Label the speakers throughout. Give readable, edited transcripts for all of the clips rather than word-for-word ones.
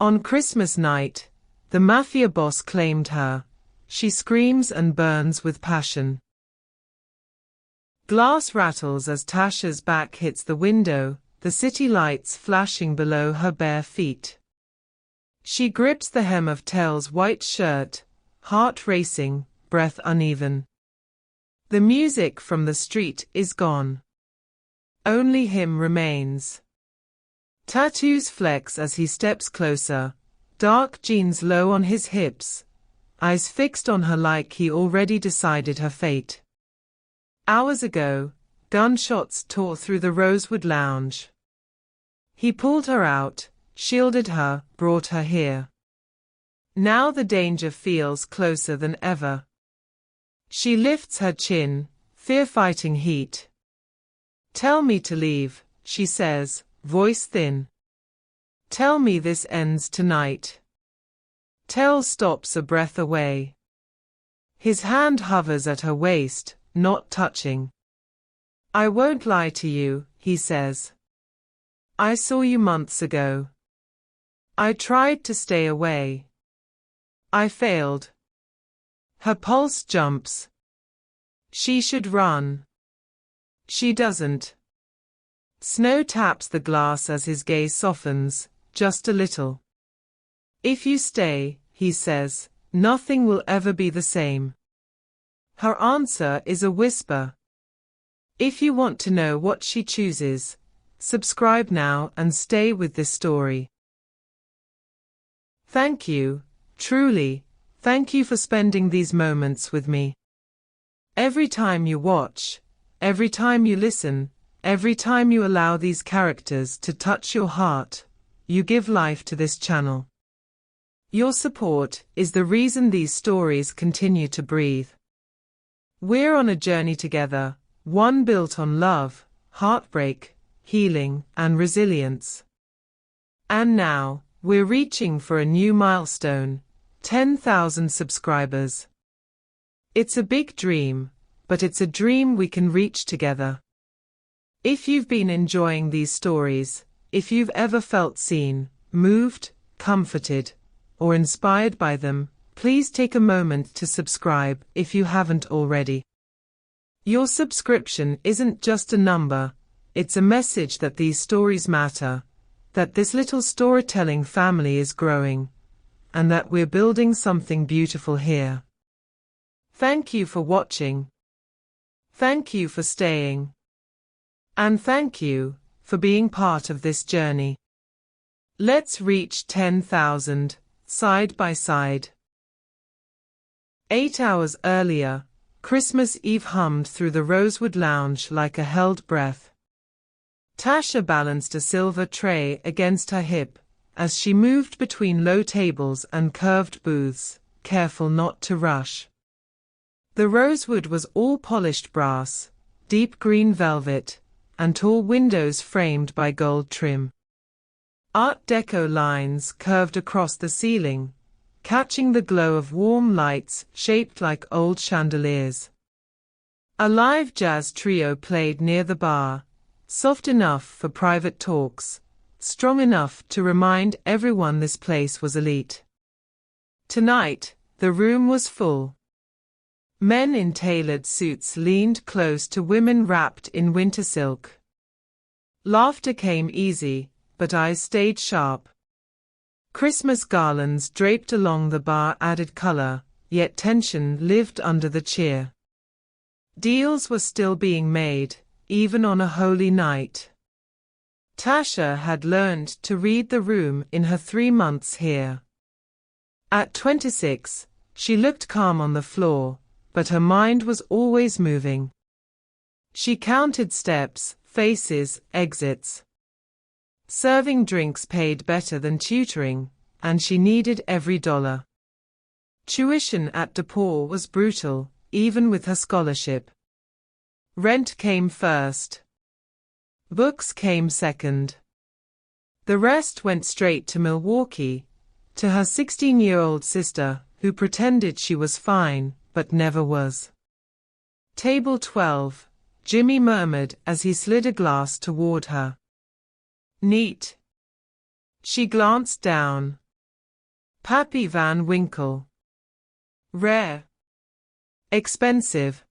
Speaker 1: On Christmas night, the Mafia boss claimed her. She screams and burns with passion. Glass rattles as Tasha's back hits the window, the city lights flashing below her bare feet. She grips the hem of Tell's white shirt, heart racing, breath uneven. The music from the street is gone. Only him remains. Tattoos flex as he steps closer, dark jeans low on his hips, eyes fixed on her like he already decided her fate. Hours ago, gunshots tore through the Rosewood Lounge. He pulled her out, shielded her, brought her here. Now the danger feels closer than ever. She lifts her chin, fear-fighting heat. "Tell me to leave," she says, voice thin. "Tell me this ends tonight." Tell stops a breath away. His hand hovers at her waist, not touching. "I won't lie to you," he says. "I saw you months ago. I tried to stay away. I failed." Her pulse jumps. She should run. She doesn't. Snow taps the glass as his gaze softens, just a little. "If you stay," he says, "nothing will ever be the same." Her answer is a whisper. If you want to know what she chooses, subscribe now and stay with this story. Thank you, truly, thank you for spending these moments with me. Every time you watch, every time you listen, every time you allow these characters to touch your heart, you give life to this channel. Your support is the reason these stories continue to breathe. We're on a journey together, one built on love, heartbreak, healing, and resilience. And now, we're reaching for a new milestone, 10,000 subscribers. It's a big dream, but it's a dream we can reach together. If you've been enjoying these stories, if you've ever felt seen, moved, comforted, or inspired by them, please take a moment to subscribe if you haven't already. Your subscription isn't just a number, it's a message that these stories matter, that this little storytelling family is growing, and that we're building something beautiful here. Thank you for watching. Thank you for staying. And thank you for being part of this journey. Let's reach 10,000, side by side. 8 hours earlier, Christmas Eve hummed through the Rosewood Lounge like a held breath. Tasha balanced a silver tray against her hip as she moved between low tables and curved booths, careful not to rush. The rosewood was all polished brass, deep green velvet, and tall windows framed by gold trim. Art Deco lines curved across the ceiling, catching the glow of warm lights shaped like old chandeliers. A live jazz trio played near the bar, soft enough for private talks, strong enough to remind everyone this place was elite. Tonight, the room was full. Men in tailored suits leaned close to women wrapped in winter silk. Laughter came easy, but eyes stayed sharp. Christmas garlands draped along the bar added color, yet tension lived under the cheer. Deals were still being made, even on a holy night. Tasha had learned to read the room in her 3 months here. At 26, she looked calm on the floor, but her mind was always moving. She counted steps, faces, exits. Serving drinks paid better than tutoring, and she needed every dollar. Tuition at DePaul was brutal, even with her scholarship. Rent came first. Books came second. The rest went straight to Milwaukee, to her 16-year-old sister, who pretended she was fine, but never was. Table 12, Jimmy murmured as he slid a glass toward her. Neat. She glanced down. Pappy Van Winkle. Rare. Expensive.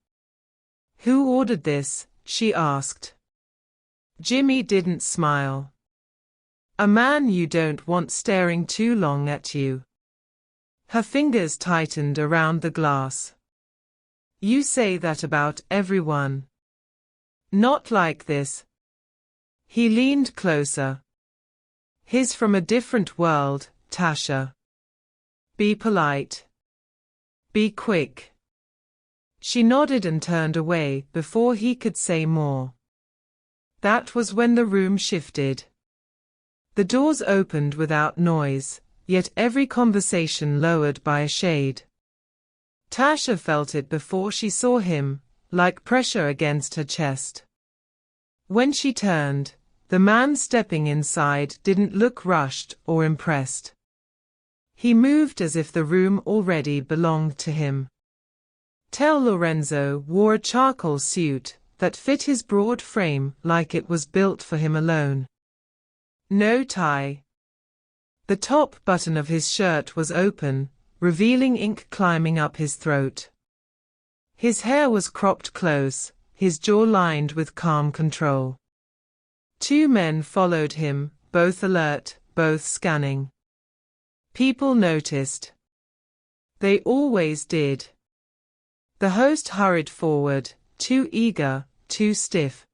Speaker 1: Who ordered this? She asked. Jimmy didn't smile. A man you don't want staring too long at you. Her fingers tightened around the glass. You say that about everyone. Not like this. He leaned closer. He's from a different world, Tasha. Be polite. Be quick. She nodded and turned away before he could say more. That was when the room shifted. The doors opened without noise, yet every conversation lowered by a shade. Tasha felt it before she saw him, like pressure against her chest. When she turned, the man stepping inside didn't look rushed or impressed. He moved as if the room already belonged to him. Tell Lorenzo wore a charcoal suit that fit his broad frame like it was built for him alone. No tie. The top button of his shirt was open, revealing ink climbing up his throat. His hair was cropped close, his jaw lined with calm control. Two men followed him, both alert, both scanning. People noticed. They always did. The host hurried forward, too eager, too stiff.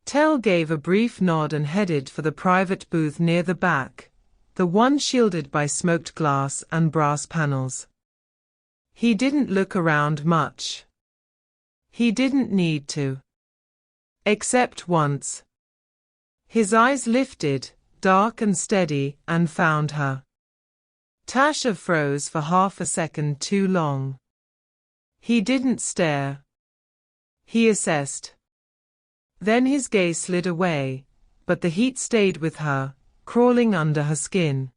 Speaker 1: Tell gave a brief nod and headed for the private booth near the back, the one shielded by smoked glass and brass panels. He didn't look around much. He didn't need to. Except once. His eyes lifted, dark and steady, and found her. Tasha froze for half a second too long. He didn't stare. He assessed. Then his gaze slid away, but the heat stayed with her, crawling under her skin.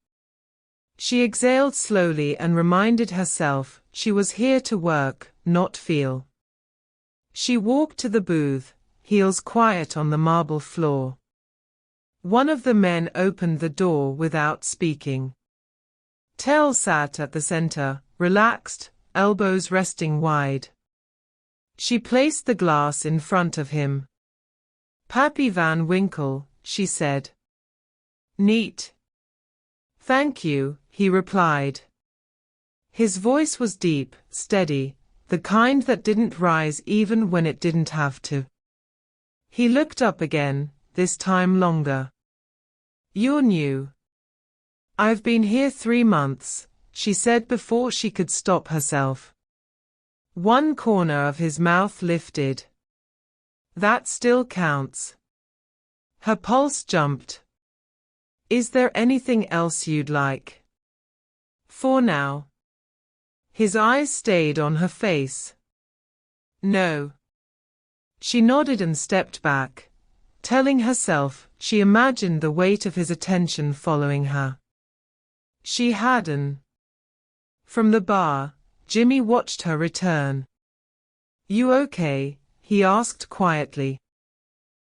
Speaker 1: She exhaled slowly and reminded herself she was here to work, not feel. She walked to the booth, heels quiet on the marble floor. One of the men opened the door without speaking. Tell sat at the center, relaxed, elbows resting wide. She placed the glass in front of him. Pappy Van Winkle, she said. Neat. Thank you, he replied. His voice was deep, steady, the kind that didn't rise even when it didn't have to. He looked up again, this time longer. You're new. I've been here 3 months, she said before she could stop herself. One corner of his mouth lifted. That still counts. Her pulse jumped. Is there anything else you'd like? For now. His eyes stayed on her face. No. She nodded and stepped back, telling herself she imagined the weight of his attention following her. She hadn't. From the bar, Jimmy watched her return. You okay? He asked quietly.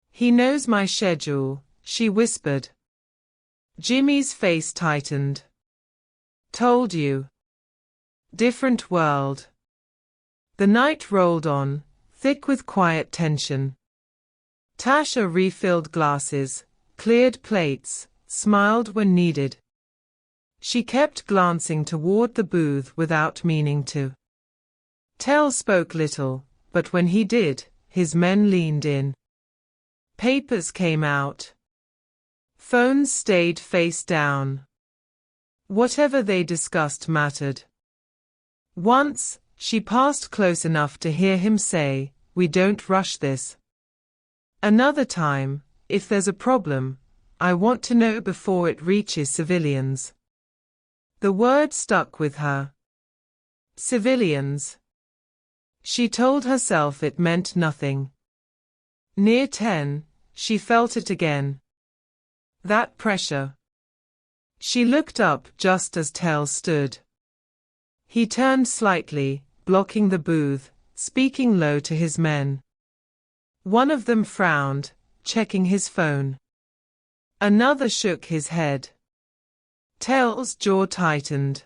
Speaker 1: He knows my schedule, she whispered. Jimmy's face tightened. Told you. Different world. The night rolled on, thick with quiet tension. Tasha refilled glasses, cleared plates, smiled when needed. She kept glancing toward the booth without meaning to. Tell spoke little, but when he did, his men leaned in. Papers came out. Phones stayed face down. Whatever they discussed mattered. Once, she passed close enough to hear him say, "We don't rush this." Another time, "If there's a problem, I want to know before it reaches civilians." The word stuck with her. Civilians. She told herself it meant nothing. Near 10, she felt it again. That pressure. She looked up just as Tell stood. He turned slightly, blocking the booth, speaking low to his men. One of them frowned, checking his phone. Another shook his head. Tell's jaw tightened.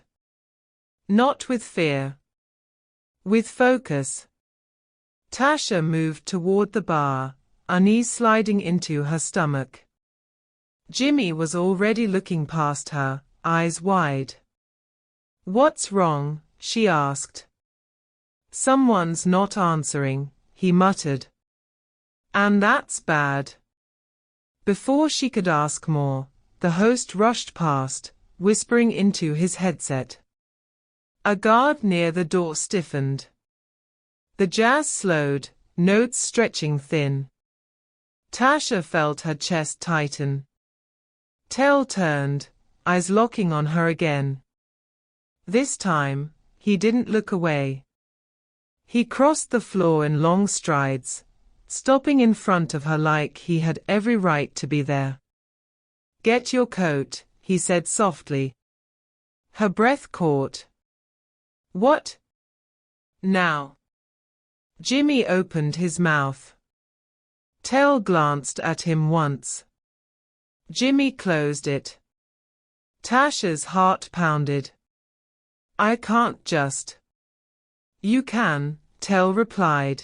Speaker 1: Not with fear. With focus. Tasha moved toward the bar, unease sliding into her stomach. Jimmy was already looking past her, eyes wide. "What's wrong?" she asked. "Someone's not answering," he muttered. "And that's bad." Before she could ask more, the host rushed past, whispering into his headset. A guard near the door stiffened. The jazz slowed, notes stretching thin. Tasha felt her chest tighten. Tell turned, eyes locking on her again. This time, he didn't look away. He crossed the floor in long strides, stopping in front of her like he had every right to be there. "Get your coat," he said softly. Her breath caught. "What? Now?" Jimmy opened his mouth. Tell glanced at him once. Jimmy closed it. Tasha's heart pounded. "I can't just." "You can," Tell replied.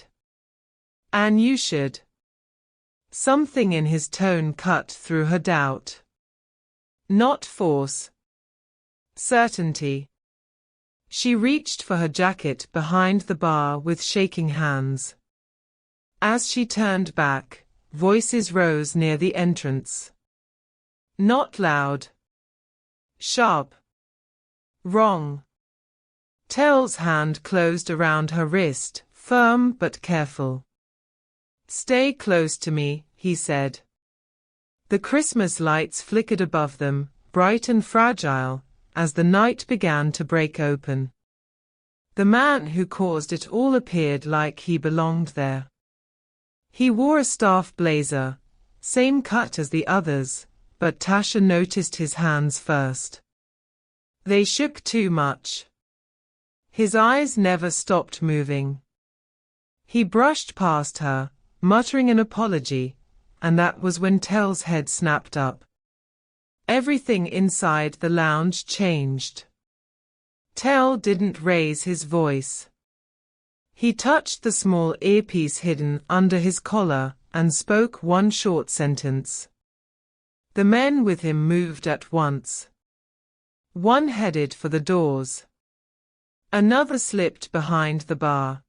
Speaker 1: "And you should." Something in his tone cut through her doubt. Not force. Certainty. She reached for her jacket behind the bar with shaking hands. As she turned back, voices rose near the entrance. Not loud. Sharp. Wrong. Tell's hand closed around her wrist, firm but careful. "Stay close to me," he said. The Christmas lights flickered above them, bright and fragile, as the night began to break open. The man who caused it all appeared like he belonged there. He wore a staff blazer, same cut as the others, but Tasha noticed his hands first. They shook too much. His eyes never stopped moving. He brushed past her, muttering an apology, and that was when Tell's head snapped up. Everything inside the lounge changed. Tell didn't raise his voice. He touched the small earpiece hidden under his collar and spoke one short sentence. The men with him moved at once. One headed for the doors. Another slipped behind the bar.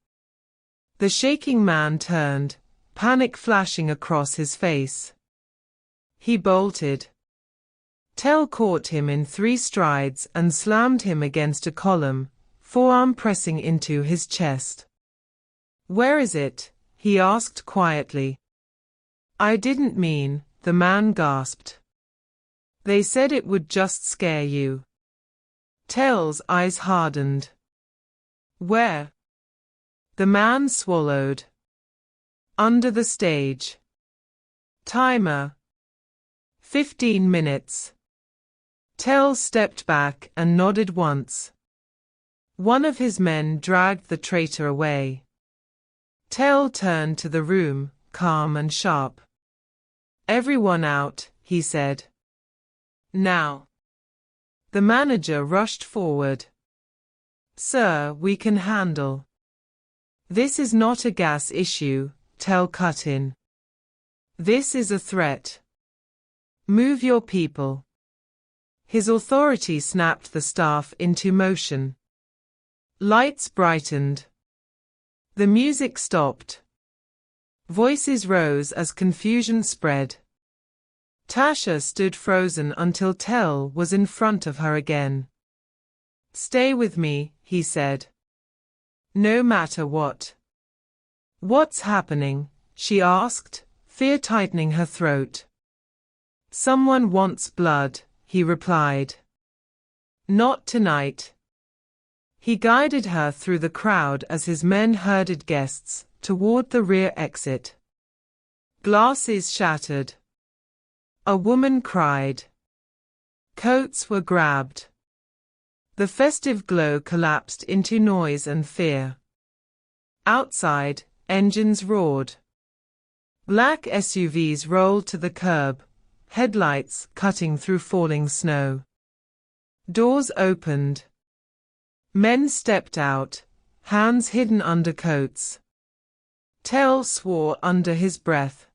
Speaker 1: The shaking man turned, panic flashing across his face. He bolted. Tell caught him in 3 strides and slammed him against a column, forearm pressing into his chest. "Where is it?" he asked quietly. "I didn't mean," the man gasped. "They said it would just scare you." Tell's eyes hardened. "Where?" The man swallowed. "Under the stage." Timer. 15 minutes. Tell stepped back and nodded once. One of his men dragged the traitor away. Tell turned to the room, calm and sharp. "Everyone out," he said. "Now." The manager rushed forward. "Sir, we can handle." "This is not a gas issue," Tell cut in. "This is a threat. Move your people." His authority snapped the staff into motion. Lights brightened. The music stopped. Voices rose as confusion spread. Tasha stood frozen until Tell was in front of her again. "Stay with me," he said. "No matter what." "What's happening?" she asked, fear tightening her throat. "Someone wants blood," he replied. "Not tonight." He guided her through the crowd as his men herded guests toward the rear exit. Glasses shattered. A woman cried. Coats were grabbed. The festive glow collapsed into noise and fear. Outside, engines roared. Black SUVs rolled to the curb, headlights cutting through falling snow. Doors opened. Men stepped out, hands hidden under coats. Tell swore under his breath.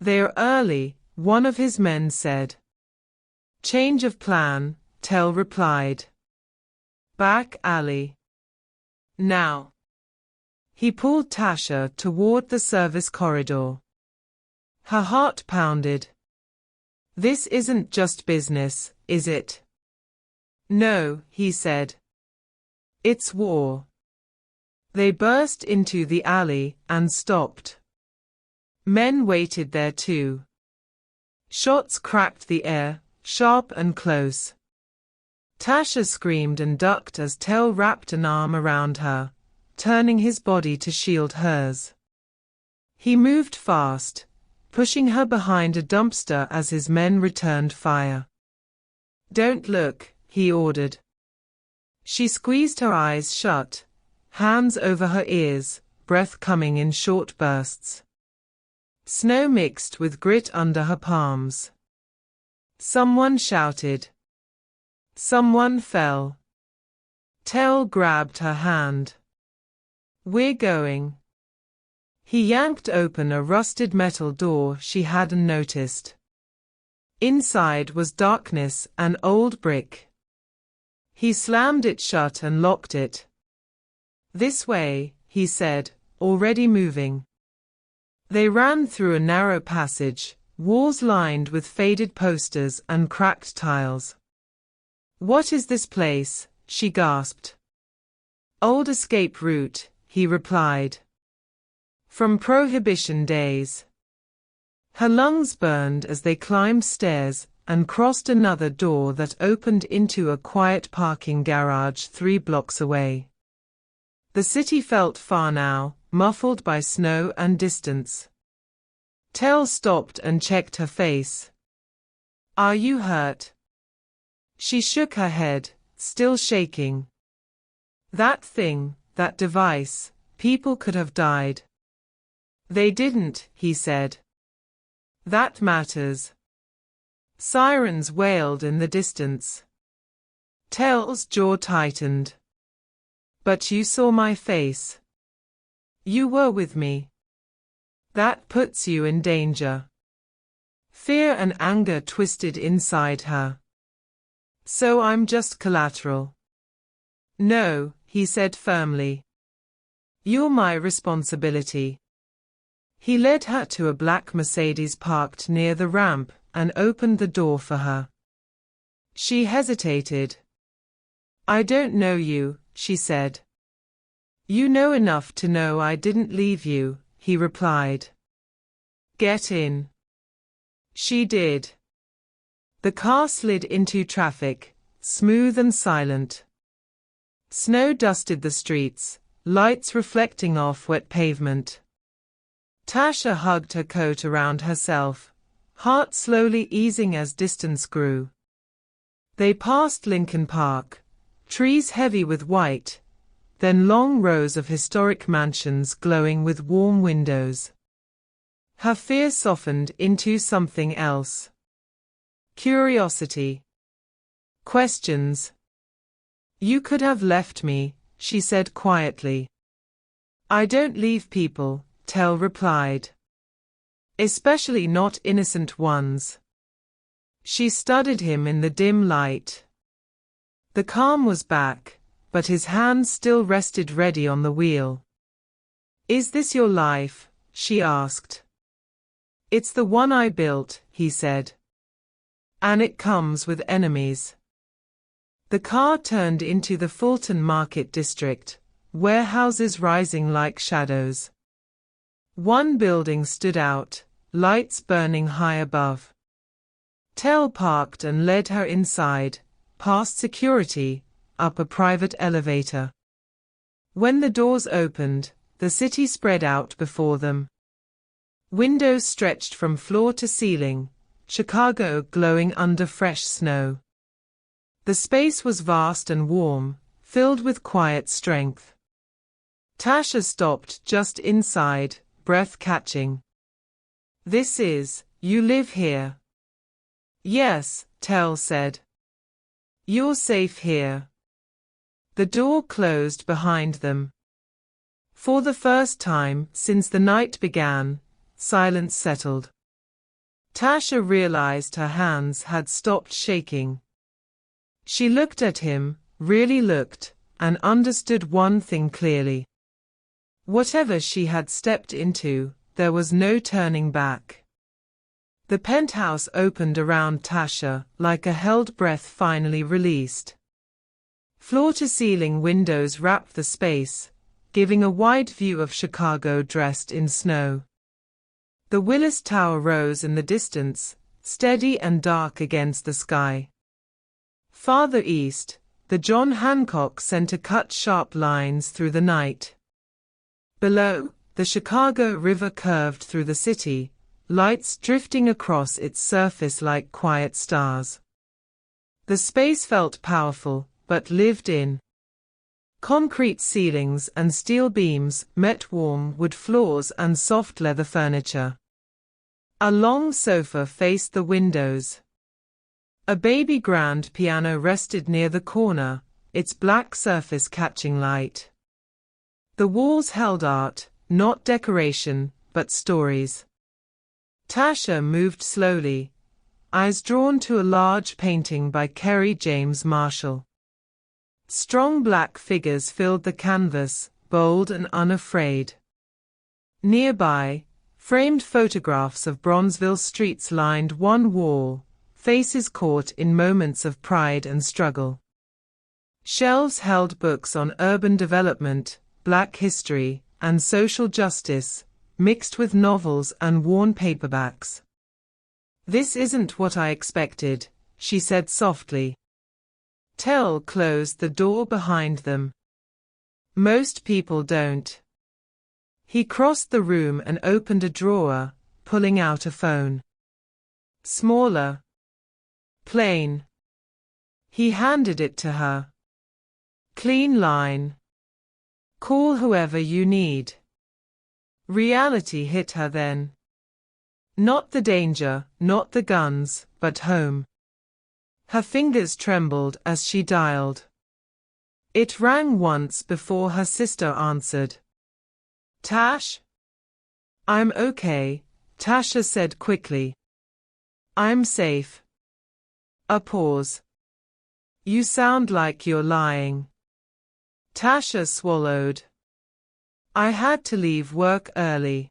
Speaker 1: "They're early," one of his men said. "Change of plan," Tell replied. "Back alley. Now." He pulled Tasha toward the service corridor. Her heart pounded. "This isn't just business, is it?" "No," he said. "It's war." They burst into the alley and stopped. Men waited there too. Shots cracked the air, sharp and close. Tasha screamed and ducked as Tell wrapped an arm around her, turning his body to shield hers. He moved fast, pushing her behind a dumpster as his men returned fire. "Don't look," he ordered. She squeezed her eyes shut, hands over her ears, breath coming in short bursts. Snow mixed with grit under her palms. Someone shouted. Someone fell. Tell grabbed her hand. "We're going." He yanked open a rusted metal door she hadn't noticed. Inside was darkness and old brick. He slammed it shut and locked it. "This way," he said, already moving. They ran through a narrow passage, walls lined with faded posters and cracked tiles. "What is this place?" she gasped. "Old escape route," he replied. "From Prohibition days." Her lungs burned as they climbed stairs and crossed another door that opened into a quiet parking garage 3 blocks away. The city felt far now, muffled by snow and distance. Tell stopped and checked her face. "Are you hurt?" She shook her head, still shaking. "That thing, that device, people could have died." "They didn't," he said. "That matters." Sirens wailed in the distance. Tell's jaw tightened. "But you saw my face. You were with me. That puts you in danger." Fear and anger twisted inside her. "So I'm just collateral." "No," he said firmly. "You're my responsibility." He led her to a black Mercedes parked near the ramp and opened the door for her. She hesitated. "I don't know you," she said. "You know enough to know I didn't leave you," he replied. "Get in." She did. The car slid into traffic, smooth and silent. Snow dusted the streets, lights reflecting off wet pavement. Tasha hugged her coat around herself, heart slowly easing as distance grew. They passed Lincoln Park, trees heavy with white, then long rows of historic mansions glowing with warm windows. Her fear softened into something else. Curiosity. Questions. "You could have left me," she said quietly. "I don't leave people," Tell replied. "Especially not innocent ones." She studied him in the dim light. The calm was back, but his hand still rested ready on the wheel. "Is this your life?" she asked. "It's the one I built," he said. "And it comes with enemies." The car turned into the Fulton Market District, warehouses rising like shadows. One building stood out, lights burning high above. Tell parked and led her inside, past security, up a private elevator. When the doors opened, the city spread out before them. Windows stretched from floor to ceiling, Chicago glowing under fresh snow. The space was vast and warm, filled with quiet strength. Tasha stopped just inside, breath catching. "This is, you live here?" "Yes," Tell said. You're safe here. The door closed behind them. For the first time since the night began, silence settled. Tasha realized her hands had stopped shaking. She looked at him, really looked, and understood one thing clearly. Whatever she had stepped into, there was no turning back. The penthouse opened around Tasha like a held breath finally released. Floor-to-ceiling windows wrapped the space, giving a wide view of Chicago dressed in snow. The Willis Tower rose in the distance, steady and dark against the sky. Farther east, the John Hancock Center cut sharp lines through the night. Below, the Chicago River curved through the city, lights drifting across its surface like quiet stars. The space felt powerful, but lived in. Concrete ceilings and steel beams met warm wood floors and soft leather furniture. A long sofa faced the windows. A baby grand piano rested near the corner, its black surface catching light. The walls held art, not decoration, but stories. Tasha moved slowly, eyes drawn to a large painting by Kerry James Marshall. Strong black figures filled the canvas, bold and unafraid. Nearby, framed photographs of Bronzeville streets lined one wall, faces caught in moments of pride and struggle. Shelves held books on urban development, black history, and social justice, mixed with novels and worn paperbacks. "This isn't what I expected," she said softly. Tell closed the door behind them. "Most people don't." He crossed the room and opened a drawer, pulling out a phone. Smaller. Plain. He handed it to her. "Clean line. Call whoever you need." Reality hit her then. Not the danger, not the guns, but home. Her fingers trembled as she dialed. It rang once before her sister answered. "Tash?" "I'm okay," Tasha said quickly. "I'm safe." A pause. "You sound like you're lying." Tasha swallowed. "I had to leave work early.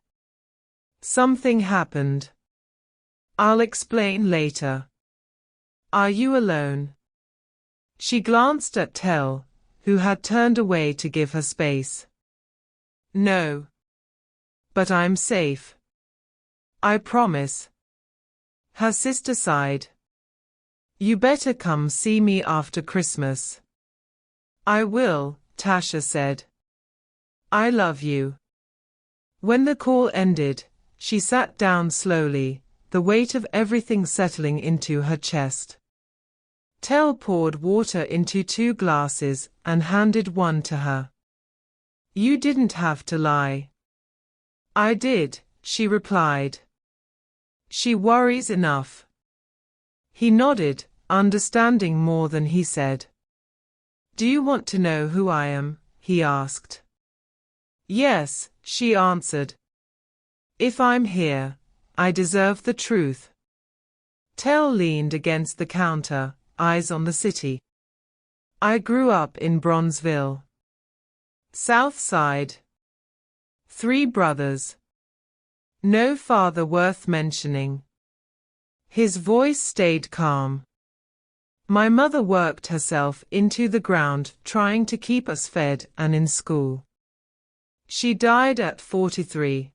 Speaker 1: Something happened. I'll explain later." "Are you alone?" She glanced at Tell, who had turned away to give her space. "No. But I'm safe. I promise." Her sister sighed. "You better come see me after Christmas." "I will," Tasha said. "I love you." When the call ended, she sat down slowly, the weight of everything settling into her chest. Tell poured water into 2 glasses and handed one to her. "You didn't have to lie." "I did," she replied. "She worries enough." He nodded, understanding more than he said. "Do you want to know who I am?" he asked. "Yes," she answered. "If I'm here, I deserve the truth." Tell leaned against the counter, eyes on the city. "I grew up in Bronzeville. South Side. 3 brothers. No father worth mentioning." His voice stayed calm. "My mother worked herself into the ground trying to keep us fed and in school. She died at 43.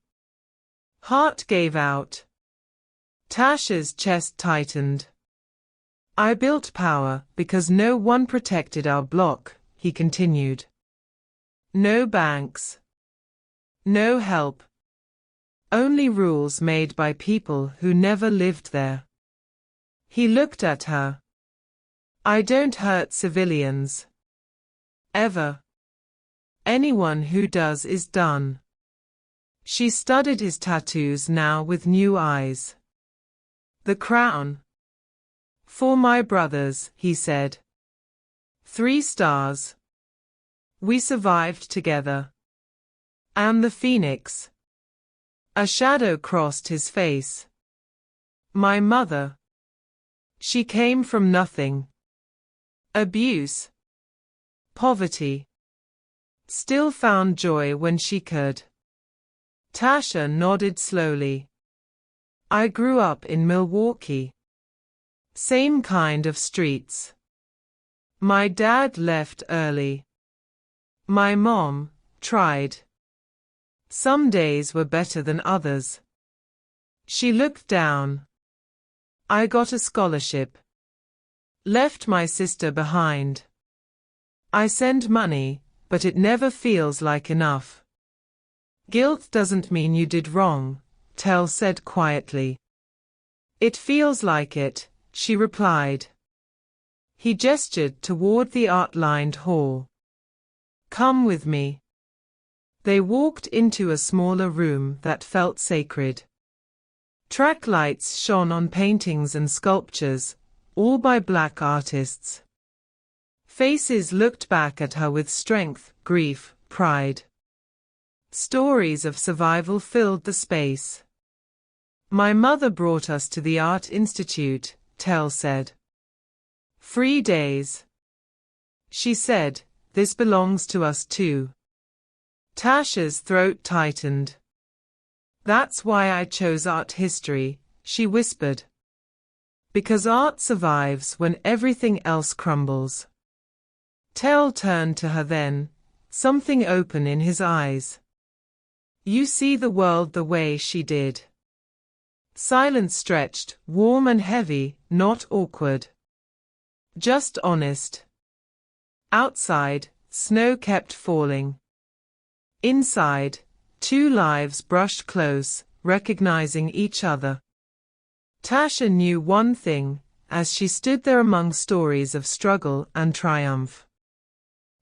Speaker 1: Heart gave out." Tasha's chest tightened. "I built power because no one protected our block," he continued. "No banks. No help. Only rules made by people who never lived there." He looked at her. "I don't hurt civilians. Ever. Anyone who does is done." She studied his tattoos now with new eyes. "The crown. For my brothers," he said. 3 stars. We survived together. And the phoenix. A shadow crossed his face. My mother. She came from nothing. Abuse. Poverty. Still found joy when she could. Tasha nodded slowly. I grew up in Milwaukee. Same kind of streets. My dad left early. My mom tried. Some days were better than others. She looked down. I got a scholarship. Left my sister behind. I send money, but it never feels like enough. Guilt doesn't mean you did wrong, Tel said quietly. It feels like it, she replied. He gestured toward the art-lined hall. Come with me. They walked into a smaller room that felt sacred. Track lights shone on paintings and sculptures, all by black artists. Faces looked back at her with strength, grief, pride. Stories of survival filled the space. My mother brought us to the Art Institute, Tel said. 3 days. She said, this belongs to us too. Tasha's throat tightened. That's why I chose art history, she whispered. Because art survives when everything else crumbles. Tel turned to her then, something open in his eyes. You see the world the way she did. Silence stretched, warm and heavy, not awkward. Just honest. Outside, snow kept falling. Inside, 2 lives brushed close, recognizing each other. Tasha knew one thing, as she stood there among stories of struggle and triumph.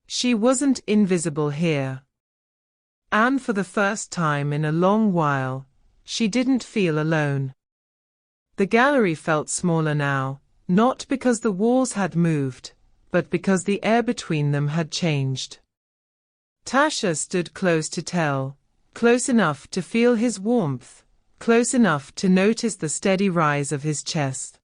Speaker 1: She wasn't invisible here. And for the first time in a long while, she didn't feel alone. The gallery felt smaller now, not because the walls had moved, but because the air between them had changed. Tasha stood close to Tel, close enough to feel his warmth, close enough to notice the steady rise of his chest.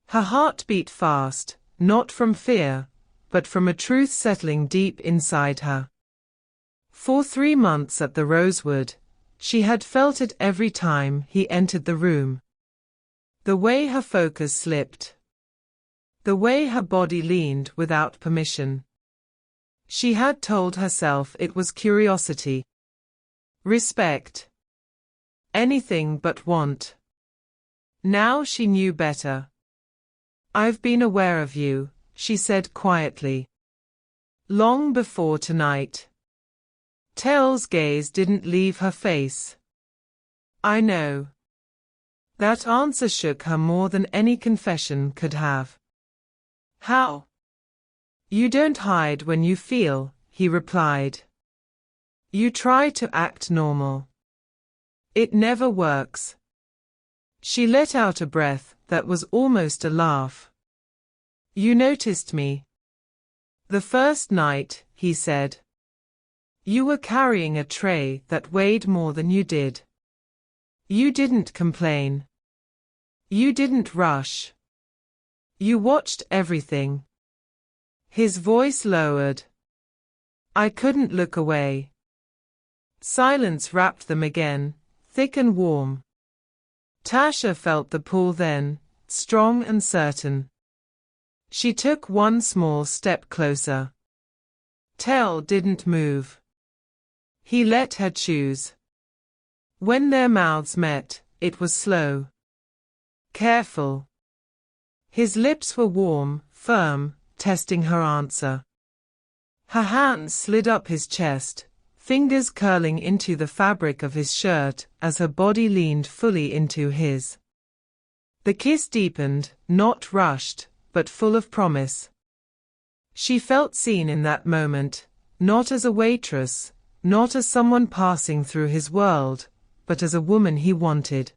Speaker 1: Her heart beat fast, not from fear, but from a truth settling deep inside her. For 3 months at the Rosewood, she had felt it every time he entered the room. The way her focus slipped. The way her body leaned without permission. She had told herself it was curiosity. Respect. Anything but want. Now she knew better. I've been aware of you, she said quietly. Long before tonight. Tel's gaze didn't leave her face. I know. That answer shook her more than any confession could have. How? You don't hide when you feel, he replied. You try to act normal. It never works. She let out a breath that was almost a laugh. You noticed me. The first night, he said. You were carrying a tray that weighed more than you did. You didn't complain. You didn't rush. You watched everything. His voice lowered. I couldn't look away. Silence wrapped them again, thick and warm. Tasha felt the pull then, strong and certain. She took one small step closer. Tel didn't move. He let her choose. When their mouths met, it was slow. Careful. His lips were warm, firm, testing her answer. Her hands slid up his chest, fingers curling into the fabric of his shirt as her body leaned fully into his. The kiss deepened, not rushed, but full of promise. She felt seen in that moment, not as a waitress, not as someone passing through his world, but as a woman he wanted.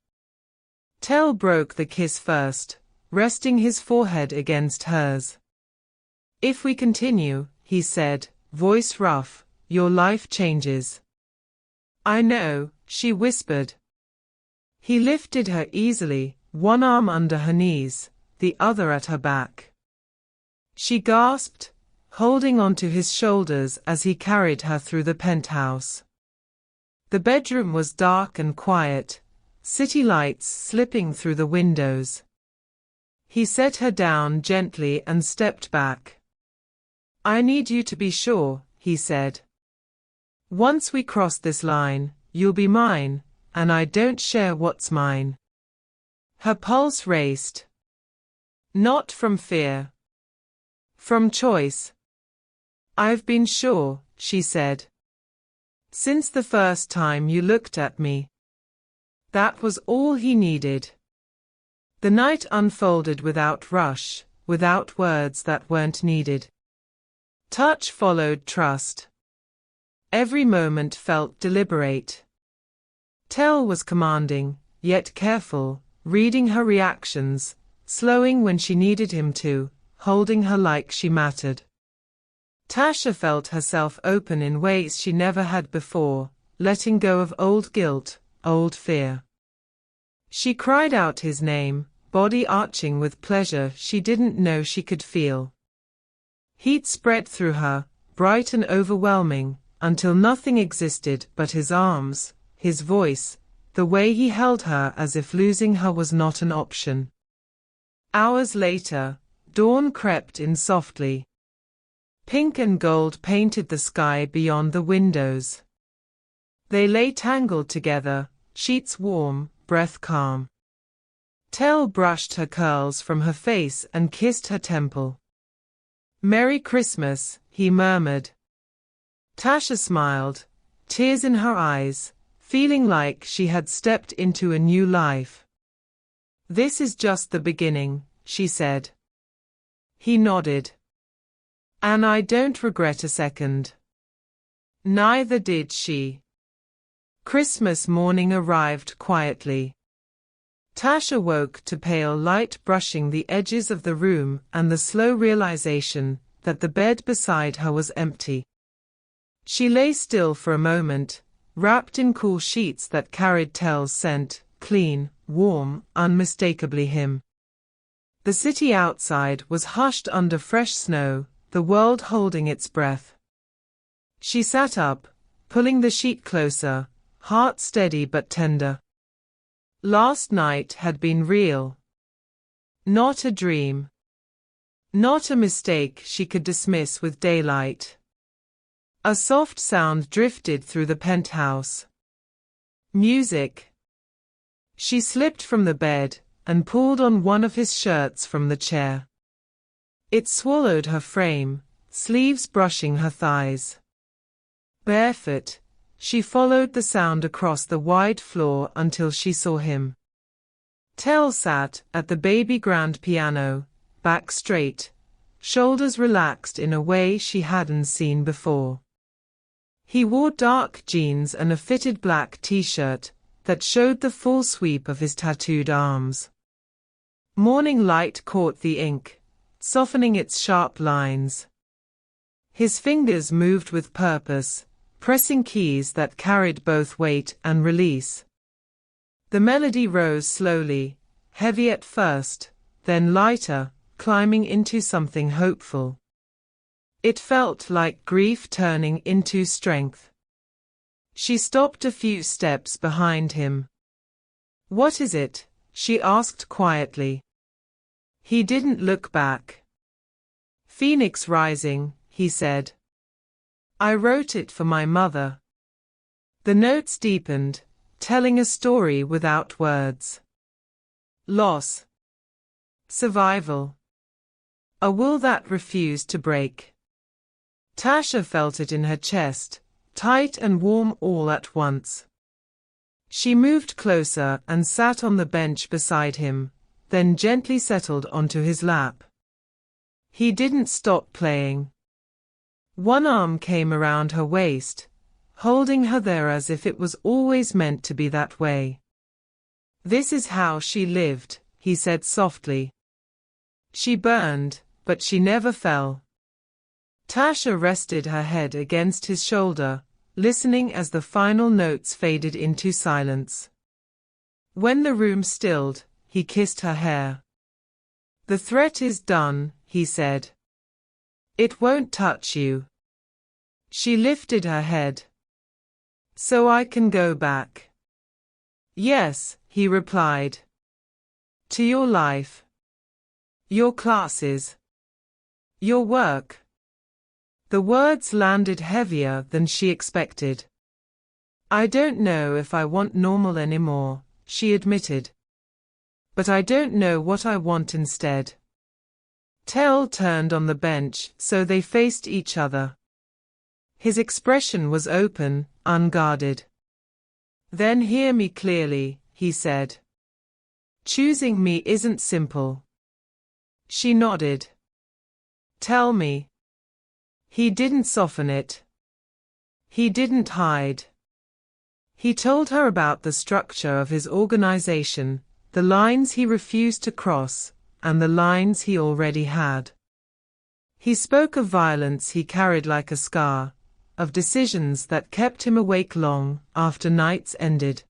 Speaker 1: Tel broke the kiss first, resting his forehead against hers. If we continue, he said, voice rough, your life changes. I know, she whispered. He lifted her easily, one arm under her knees, the other at her back. She gasped, holding onto his shoulders as he carried her through the penthouse. The bedroom was dark and quiet, city lights slipping through the windows. He set her down gently and stepped back. I need you to be sure, he said. Once we cross this line, you'll be mine, and I don't share what's mine. Her pulse raced. Not from fear. From choice. I've been sure, she said. Since the first time you looked at me. That was all he needed. The night unfolded without rush, without words that weren't needed. Touch followed trust. Every moment felt deliberate. Tell was commanding, yet careful, reading her reactions, slowing when she needed him to, holding her like she mattered. Tasha felt herself open in ways she never had before, letting go of old guilt, old fear. She cried out his name, body arching with pleasure she didn't know she could feel. Heat spread through her, bright and overwhelming, until nothing existed but his arms, his voice, the way he held her as if losing her was not an option. Hours later, dawn crept in softly. Pink and gold painted the sky beyond the windows. They lay tangled together, sheets warm, breath calm. Tell brushed her curls from her face and kissed her temple. Merry Christmas, he murmured. Tasha smiled, tears in her eyes, feeling like she had stepped into a new life. This is just the beginning, she said. He nodded. And I don't regret a second. Neither did she. Christmas morning arrived quietly. Tasha woke to pale light brushing the edges of the room and the slow realization that the bed beside her was empty. She lay still for a moment, wrapped in cool sheets that carried Tell's scent, clean, warm, unmistakably him. The city outside was hushed under fresh snow, the world holding its breath. She sat up, pulling the sheet closer, heart steady but tender. Last night had been real. Not a dream. Not a mistake she could dismiss with daylight. A soft sound drifted through the penthouse. Music. She slipped from the bed and pulled on one of his shirts from the chair. It swallowed her frame, sleeves brushing her thighs. Barefoot, she followed the sound across the wide floor until she saw him. Tell sat at the baby grand piano, back straight, shoulders relaxed in a way she hadn't seen before. He wore dark jeans and a fitted black t-shirt that showed the full sweep of his tattooed arms. Morning light caught the ink, softening its sharp lines. His fingers moved with purpose, pressing keys that carried both weight and release. The melody rose slowly, heavy at first, then lighter, climbing into something hopeful. It felt like grief turning into strength. She stopped a few steps behind him. "What is it?" she asked quietly. He didn't look back. "Phoenix Rising," he said. "I wrote it for my mother." The notes deepened, telling a story without words. Loss. Survival. A will that refused to break. Tasha felt it in her chest, tight and warm all at once. She moved closer and sat on the bench beside him, then gently settled onto his lap. He didn't stop playing. One arm came around her waist, holding her there as if it was always meant to be that way. "This is how she lived," he said softly. "She burned, but she never fell. Tasha rested her head against his shoulder, listening as the final notes faded into silence. When the room stilled, he kissed her hair. "The threat is done," he said. "It won't touch you." She lifted her head. "So I can go back?" "Yes," he replied. "To your life. Your classes. Your work." The words landed heavier than she expected. "I don't know if I want normal anymore," she admitted. "But I don't know what I want instead." Tell turned on the bench so they faced each other. His expression was open, unguarded. "Then hear me clearly," he said. "Choosing me isn't simple." She nodded. "Tell me." He didn't soften it. He didn't hide. He told her about the structure of his organization, the lines he refused to cross, and the lines he already had. He spoke of violence he carried like a scar, of decisions that kept him awake long after nights ended.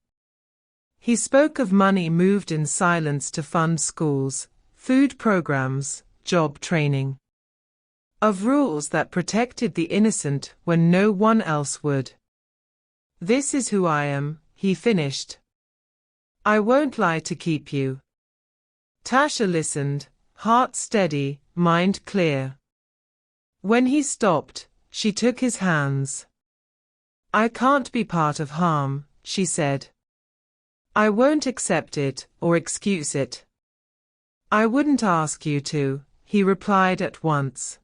Speaker 1: He spoke of money moved in silence to fund schools, food programs, job training. Of rules that protected the innocent when no one else would. "This is who I am," he finished. "I won't lie to keep you." Tasha listened, heart steady, mind clear. When he stopped, she took his hands. "I can't be part of harm," she said. "I won't accept it or excuse it." "I wouldn't ask you to," he replied at once.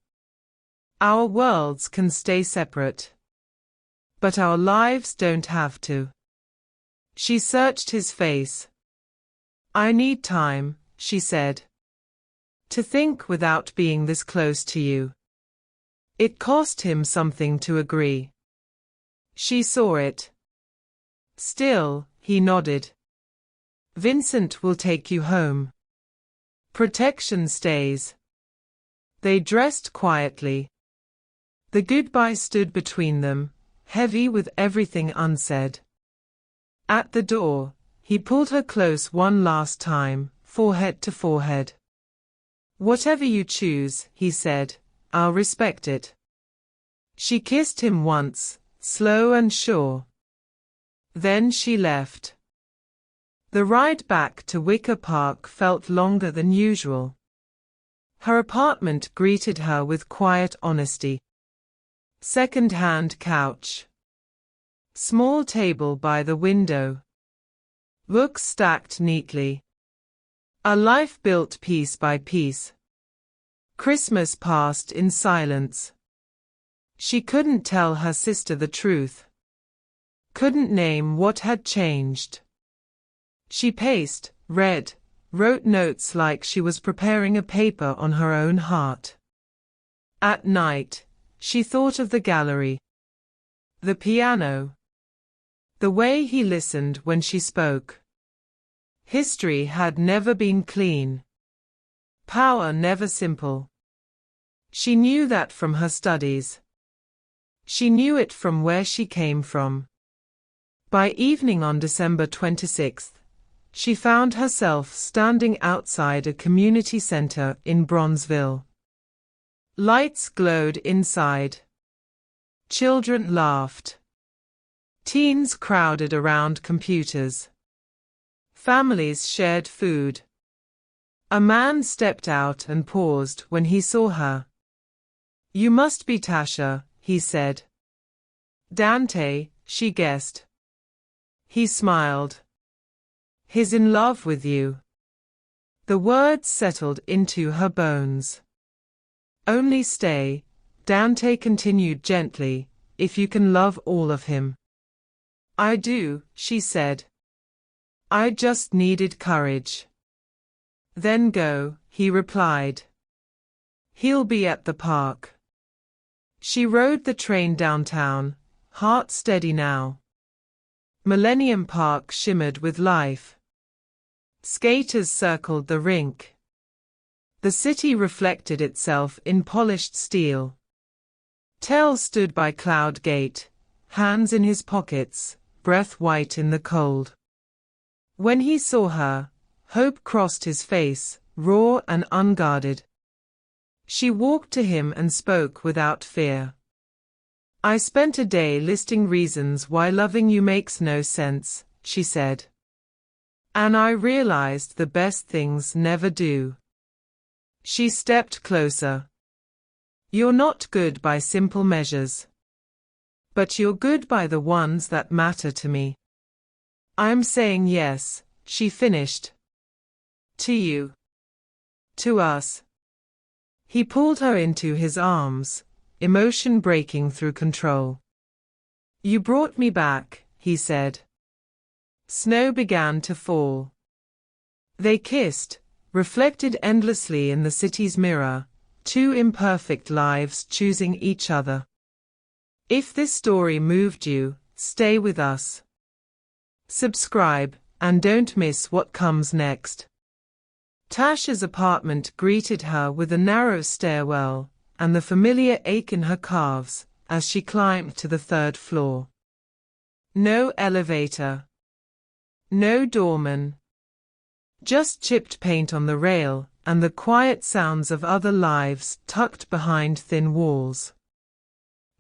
Speaker 1: "Our worlds can stay separate. But our lives don't have to." She searched his face. "I need time," she said. "To think without being this close to you." It cost him something to agree. She saw it. "Still," he nodded. "Vincent will take you home. Protection stays." They dressed quietly. The goodbye stood between them, heavy with everything unsaid. At the door, he pulled her close one last time, forehead to forehead. "Whatever you choose," he said, "I'll respect it." She kissed him once, slow and sure. Then she left. The ride back to Wicker Park felt longer than usual. Her apartment greeted her with quiet honesty. Second-hand couch. Small table by the window. Books stacked neatly. A life built piece by piece. Christmas passed in silence. She couldn't tell her sister the truth. Couldn't name what had changed. She paced, read, wrote notes like she was preparing a paper on her own heart. At night, she thought of the gallery. The piano. The way he listened when she spoke. History had never been clean. Power never simple. She knew that from her studies. She knew it from where she came from. By evening on December 26th, she found herself standing outside a community center in Bronzeville. Lights glowed inside. Children laughed. Teens crowded around computers. Families shared food. A man stepped out and paused when he saw her. "You must be Tasha," he said. "Dante," she guessed. He smiled. "He's in love with you." The words settled into her bones. "Only stay," Dante continued gently, "if you can love all of him." "I do," she said. "I just needed courage." "Then go," he replied. "He'll be at the park." She rode the train downtown, heart steady now. Millennium Park shimmered with life. Skaters circled the rink. The city reflected itself in polished steel. Tell stood by Cloud Gate, hands in his pockets, breath white in the cold. When he saw her, hope crossed his face, raw and unguarded. She walked to him and spoke without fear. I spent a day listing reasons why loving you makes no sense, she said. And I realized the best things never do. She stepped closer. You're not good by simple measures. But you're good by the ones that matter to me. I'm saying yes, she finished. To you. To us. He pulled her into his arms, emotion breaking through control. You brought me back, he said. Snow began to fall. They kissed, reflected endlessly in the city's mirror, two imperfect lives choosing each other. If this story moved you, stay with us. Subscribe, and don't miss what comes next. Tasha's apartment greeted her with a narrow stairwell, and the familiar ache in her calves, as she climbed to the 3rd floor. No elevator. No doorman. Just chipped paint on the rail, and the quiet sounds of other lives tucked behind thin walls.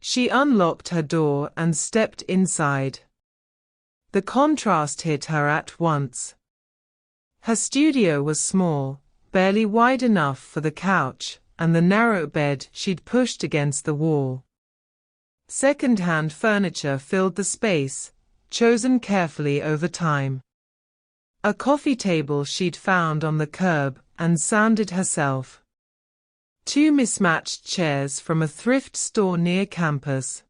Speaker 1: She unlocked her door and stepped inside. The contrast hit her at once. Her studio was small, barely wide enough for the couch, and the narrow bed she'd pushed against the wall. Second-hand furniture filled the space, chosen carefully over time. A coffee table she'd found on the curb and sanded herself. 2 mismatched chairs from a thrift store near campus.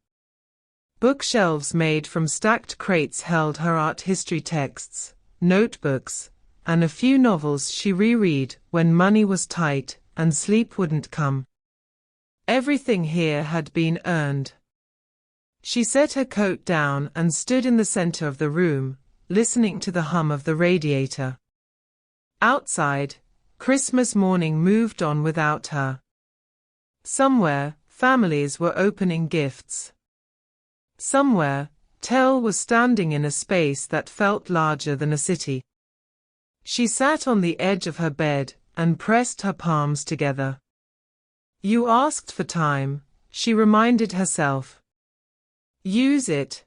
Speaker 1: Bookshelves made from stacked crates held her art history texts, notebooks, and a few novels she reread when money was tight and sleep wouldn't come. Everything here had been earned. She set her coat down and stood in the center of the room, listening to the hum of the radiator. Outside, Christmas morning moved on without her. Somewhere, families were opening gifts. Somewhere, Tell was standing in a space that felt larger than a city. She sat on the edge of her bed and pressed her palms together. You asked for time, she reminded herself. Use it.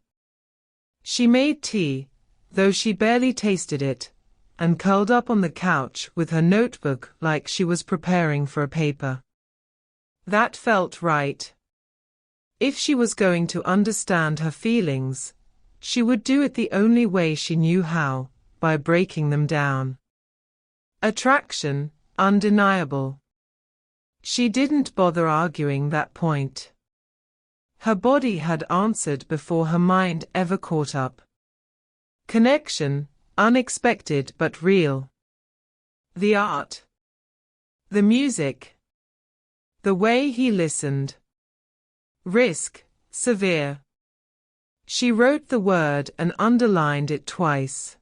Speaker 1: She made tea, though she barely tasted it, and curled up on the couch with her notebook like she was preparing for a paper. That felt right. If she was going to understand her feelings, she would do it the only way she knew how, by breaking them down. Attraction, undeniable. She didn't bother arguing that point. Her body had answered before her mind ever caught up. Connection, unexpected but real. The art. The music. The way he listened. Risk, severe. She wrote the word and underlined it twice.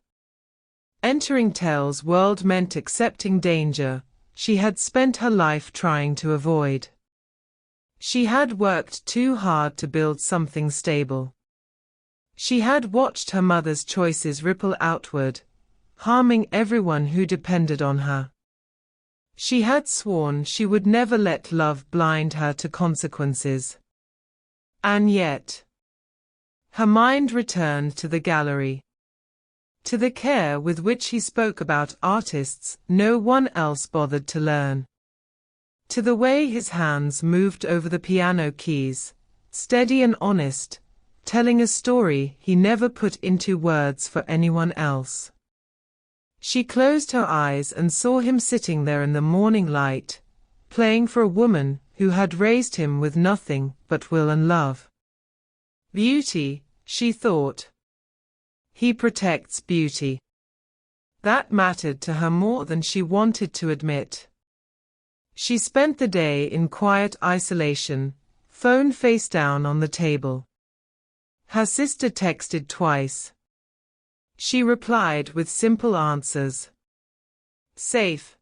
Speaker 1: Entering Tell's world meant accepting danger she had spent her life trying to avoid. She had worked too hard to build something stable. She had watched her mother's choices ripple outward, harming everyone who depended on her. She had sworn she would never let love blind her to consequences. And yet, her mind returned to the gallery. To the care with which he spoke about artists no one else bothered to learn. To the way his hands moved over the piano keys, steady and honest, telling a story he never put into words for anyone else. She closed her eyes and saw him sitting there in the morning light, playing for a woman who had raised him with nothing but will and love. Beauty, she thought. He protects beauty. That mattered to her more than she wanted to admit. She spent the day in quiet isolation, phone face down on the table. Her sister texted twice. She replied with simple answers. Safe.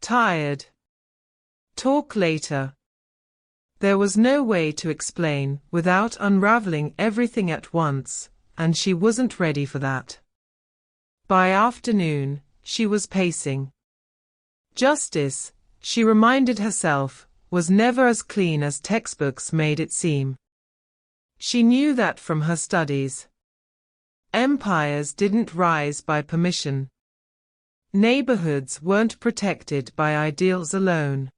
Speaker 1: Tired. Talk later. There was no way to explain without unraveling everything at once, and she wasn't ready for that. By afternoon, she was pacing. Justice, she reminded herself, was never as clean as textbooks made it seem. She knew that from her studies. Empires didn't rise by permission. Neighborhoods weren't protected by ideals alone.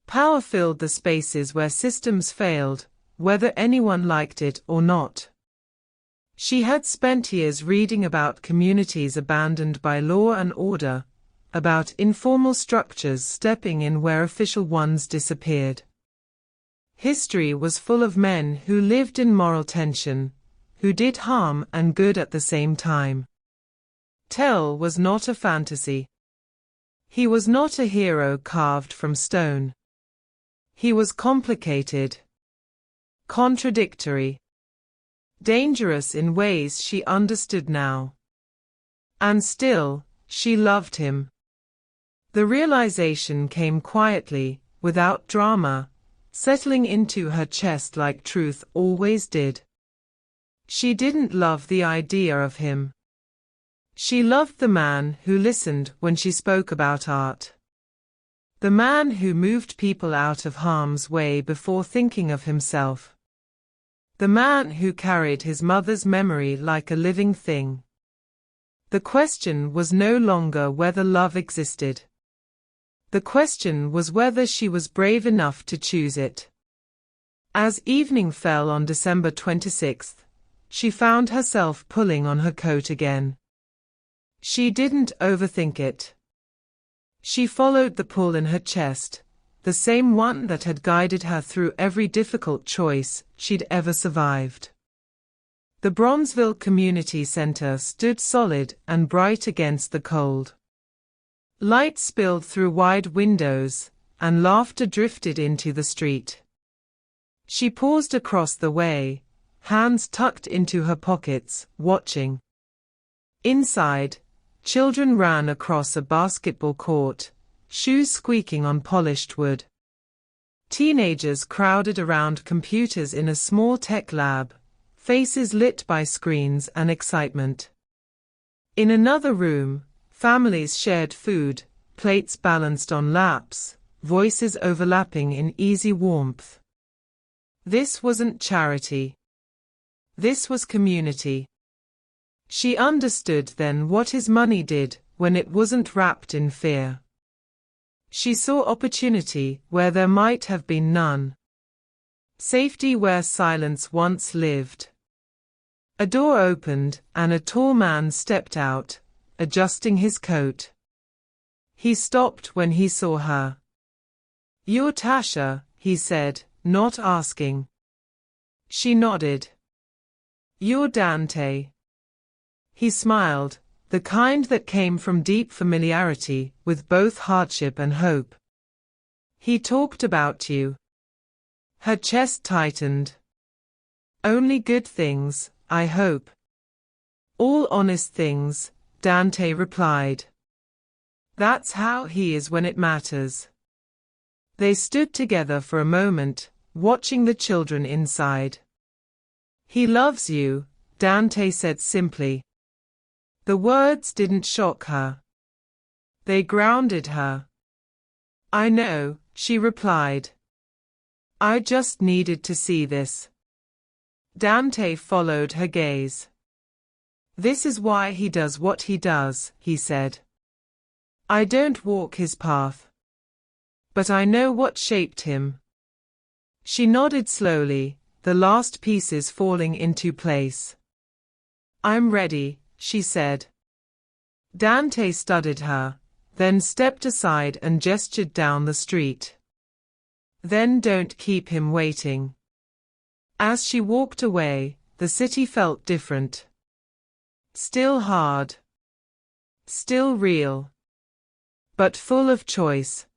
Speaker 1: Power filled the spaces where systems failed, whether anyone liked it or not. She had spent years reading about communities abandoned by law and order, about informal structures stepping in where official ones disappeared. History was full of men who lived in moral tension, who did harm and good at the same time. Tell was not a fantasy. He was not a hero carved from stone. He was complicated, contradictory, dangerous in ways she understood now. And still, she loved him. The realization came quietly, without drama, settling into her chest like truth always did. She didn't love the idea of him. She loved the man who listened when she spoke about art. The man who moved people out of harm's way before thinking of himself. The man who carried his mother's memory like a living thing. The question was no longer whether love existed. The question was whether she was brave enough to choose it. As evening fell on December 26th, she found herself pulling on her coat again. She didn't overthink it. She followed the pull in her chest, the same one that had guided her through every difficult choice she'd ever survived. The Bronzeville Community Center stood solid and bright against the cold. Light spilled through wide windows, and laughter drifted into the street. She paused across the way, hands tucked into her pockets, watching. Inside, children ran across a basketball court, shoes squeaking on polished wood. Teenagers crowded around computers in a small tech lab, faces lit by screens and excitement. In another room, families shared food, plates balanced on laps, voices overlapping in easy warmth. This wasn't charity. This was community. She understood then what his money did when it wasn't wrapped in fear. She saw opportunity where there might have been none. Safety where silence once lived. A door opened and a tall man stepped out, adjusting his coat. He stopped when he saw her. "You're Tasha," he said, not asking. She nodded. "You're Dante." He smiled, the kind that came from deep familiarity with both hardship and hope. "He talked about you." Her chest tightened. "Only good things, I hope." "All honest things," Dante replied. "That's how he is when it matters." They stood together for a moment, watching the children inside. "He loves you," Dante said simply. The words didn't shock her. They grounded her. "I know," she replied. "I just needed to see this." Dante followed her gaze. "This is why he does what he does," he said. "I don't walk his path. But I know what shaped him." She nodded slowly, the last pieces falling into place. "I'm ready," she said. Dante studied her, then stepped aside and gestured down the street. "Then don't keep him waiting." As she walked away, the city felt different. Still hard. Still real. But full of choice.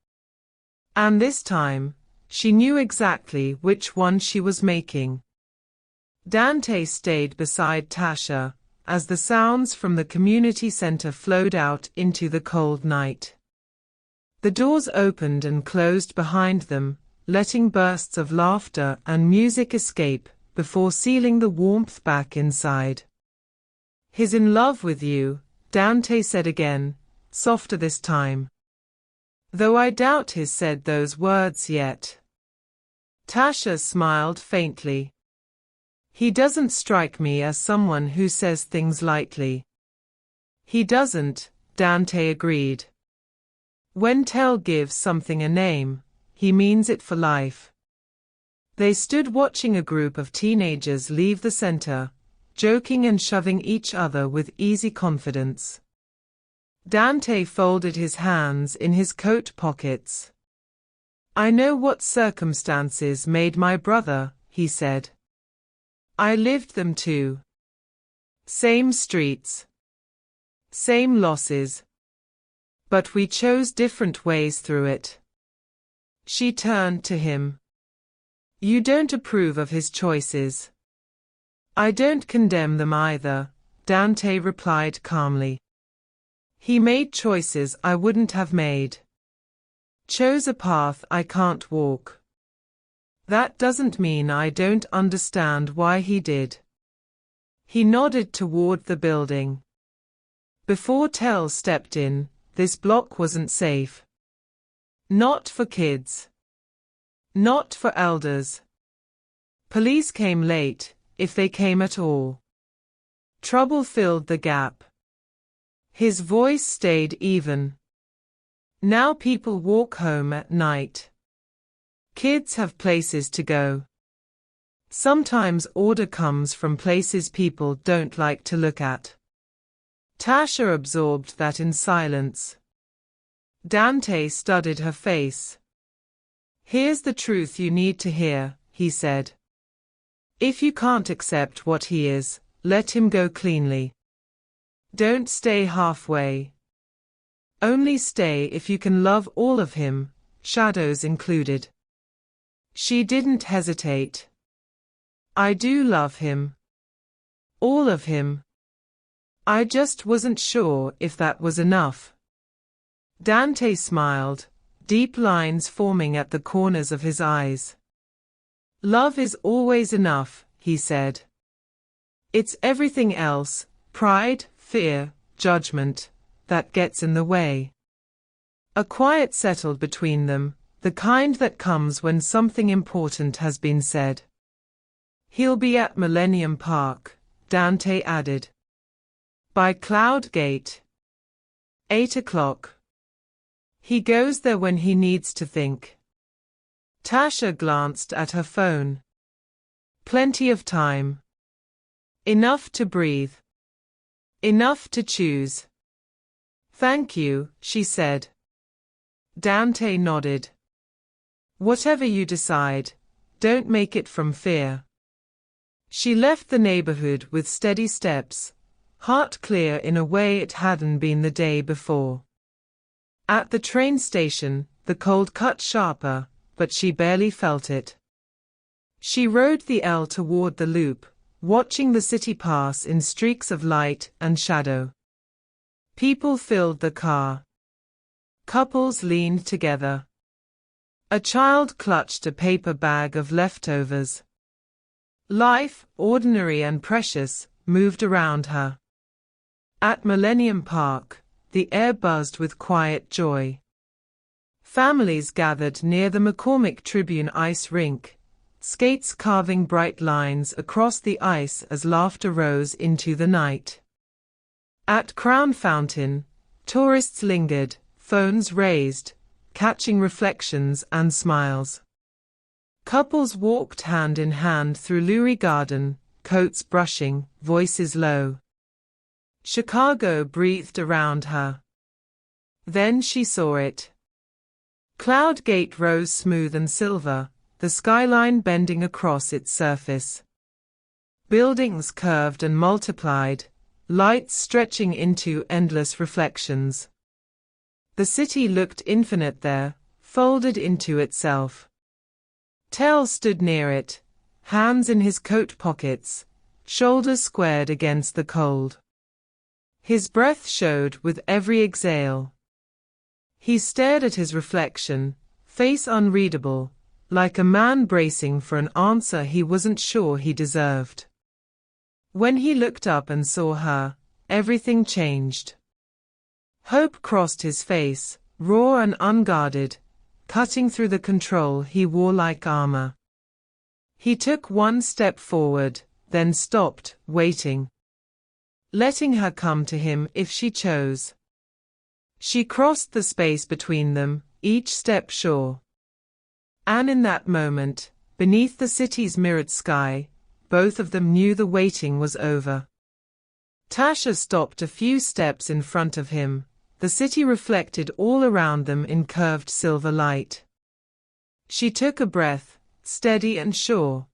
Speaker 1: And this time, she knew exactly which one she was making. Dante stayed beside Tasha, as the sounds from the community center flowed out into the cold night. The doors opened and closed behind them, letting bursts of laughter and music escape before sealing the warmth back inside. "He's in love with you," Dante said again, softer this time. "Though I doubt he's said those words yet." Tasha smiled faintly. "He doesn't strike me as someone who says things lightly." "He doesn't," Dante agreed. "When Tell gives something a name, he means it for life." They stood watching a group of teenagers leave the center, joking and shoving each other with easy confidence. Dante folded his hands in his coat pockets. "I know what circumstances made my brother," he said. "I lived them too. Same streets. Same losses. But we chose different ways through it." She turned to him. "You don't approve of his choices." "I don't condemn them either," Dante replied calmly. "He made choices I wouldn't have made. Chose a path I can't walk. That doesn't mean I don't understand why he did." He nodded toward the building. Before Tell stepped in, this block wasn't safe. Not for kids. Not for elders. Police came late, if they came at all. Trouble filled the gap. His voice stayed even. Now people walk home at night. Kids have places to go. Sometimes order comes from places people don't like to look at. Tasha absorbed that in silence. Dante studied her face. "Here's the truth you need to hear," he said. "If you can't accept what he is, let him go cleanly. Don't stay halfway. Only stay if you can love all of him, shadows included." She didn't hesitate. "I do love him. All of him. I just wasn't sure if that was enough." Dante smiled, deep lines forming at the corners of his eyes. "Love is always enough," he said. "It's everything else, pride, fear, judgment, that gets in the way." A quiet settled between them, the kind that comes when something important has been said. "He'll be at Millennium Park," Dante added. "By Cloud Gate. 8 o'clock. He goes there when he needs to think." Tasha glanced at her phone. Plenty of time. Enough to breathe. Enough to choose. "Thank you," she said. Dante nodded. "Whatever you decide, don't make it from fear." She left the neighborhood with steady steps, heart clear in a way it hadn't been the day before. At the train station, the cold cut sharper, but she barely felt it. She rode the L toward the loop, watching the city pass in streaks of light and shadow. People filled the car. Couples leaned together. A child clutched a paper bag of leftovers. Life, ordinary and precious, moved around her. At Millennium Park, the air buzzed with quiet joy. Families gathered near the McCormick Tribune ice rink, skates carving bright lines across the ice as laughter rose into the night. At Crown Fountain, tourists lingered, phones raised, catching reflections and smiles. Couples walked hand in hand through Lurie Garden, coats brushing, voices low. Chicago breathed around her. Then she saw it. Cloud Gate rose smooth and silver, the skyline bending across its surface. Buildings curved and multiplied, lights stretching into endless reflections. The city looked infinite there, folded into itself. Tell stood near it, hands in his coat pockets, shoulders squared against the cold. His breath showed with every exhale. He stared at his reflection, face unreadable, like a man bracing for an answer he wasn't sure he deserved. When he looked up and saw her, everything changed. Hope crossed his face, raw and unguarded, cutting through the control he wore like armor. He took one step forward, then stopped, waiting. Letting her come to him if she chose. She crossed the space between them, each step sure. And in that moment, beneath the city's mirrored sky, both of them knew the waiting was over. Tasha stopped a few steps in front of him. The city reflected all around them in curved silver light. She took a breath, steady and sure.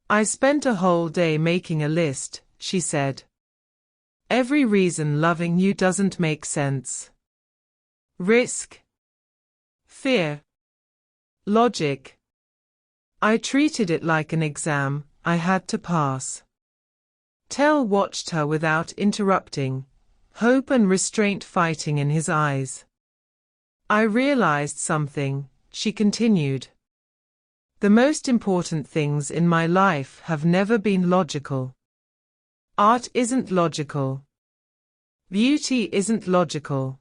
Speaker 1: "I spent a whole day making a list," she said. "Every reason loving you doesn't make sense. Risk. Fear. Logic. I treated it like an exam I had to pass." Tell watched her without interrupting, hope and restraint fighting in his eyes. "I realized something," she continued. "The most important things in my life have never been logical. Art isn't logical. Beauty isn't logical.